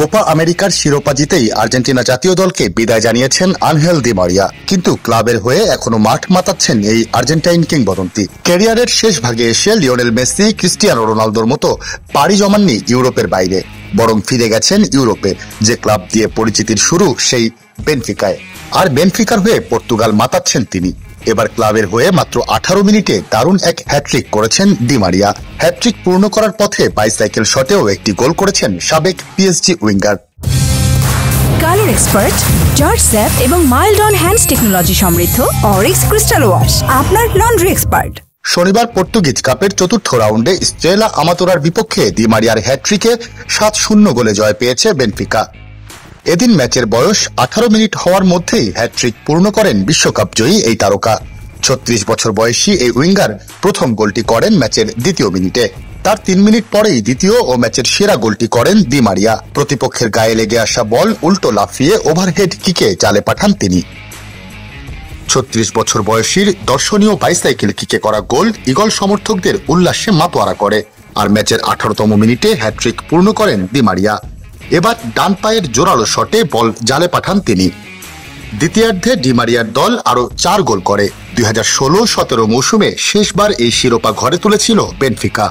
Copa আমেরিকার শিরোপা জিতেই Argentina জাতীয় দলকে বিদায় জানিয়েছেন আনহেল দি মারিয়া। কিন্তু ক্লাবের হয়ে এখনো মাঠ মাতাচ্ছেন এই আর্জেন্টাইন কিংবদন্তি। ক্যারিয়ারের শেষ ভাগে এসে লিওনেল মেসি, ক্রিস্টিয়ানো রোনালদোর মতো পাড়ি জমাননি ইউরোপের বাইরে, বরং ফিরে গেছেন ইউরোপে, যে ক্লাব দিয়ে পরিচিতির শুরু সেই বেনফিকায়। আর বেনফিকার হয়ে পর্তুগাল মাতাচ্ছেন তিনি। এবার ক্লাবের হয়ে মাত্র 18 মিনিটে দারুণ এক হ্যাট্রিক করেছেন দি মারিয়া। হ্যাট্রিক পূর্ণ করার পথে বাইসাইকেল শটেও একটি গোল করেছেন সাবেক PSG winger. Colour expert, George sap এবং মাইল্ড অন হ্যান্ডস টেকনোলজি সমৃদ্ধ অরিক্স ক্রিস্টাল ওয়াশ আপনার লন্ড্রি এক্সপার্ট। শনিবার পর্তুগিজ কাপের চতুর্থ রাউন্ডে স্ট্রেলা আমাতোরার বিপক্ষে দি মারিয়ার হ্যাট্রিকে 7-0 গোলে জয় পেয়েছে বেনফিকা। এদিন ম্যাচের বয়স 18 মিনিট হওয়ার মধ্যেই হ্যাট্রিক পূর্ণ করেন বিশ্বকাপ জয়ী এই তারকা। 36 বছর বয়সী এই উইঙ্গার প্রথম গোলটি করেন ম্যাচের দ্বিতীয় মিনিটে। তার 3 মিনিট পরেই দ্বিতীয় ও ম্যাচের সেরা গোলটি করেন দি মারিয়া। প্রতিপক্ষের গায়ে লেগে আসা বল উল্টো লাফিয়ে ওভারহেড কিকে জালে পাঠান তিনি। 36 বছর বয়সীর দর্শনীয় বাইসাইকেল কিকে করা গোল ঈগল সমর্থকদের উল্লাসে মাতোয়ারা করে। আর ম্যাচের 18তম মিনিটে হ্যাট্রিক পূর্ণ করেন দি মারিয়া। এবার ডান পায়ের জোরালো শটে বল জালে পাঠান তিনি। দ্বিতীয়ার্ধে ডি মারিয়ার দল আরো 4 গোল করে। 2016-17 মৌসুমে শেষবার এই শিরোপা ঘরে তুলেছিল বেনফিকা।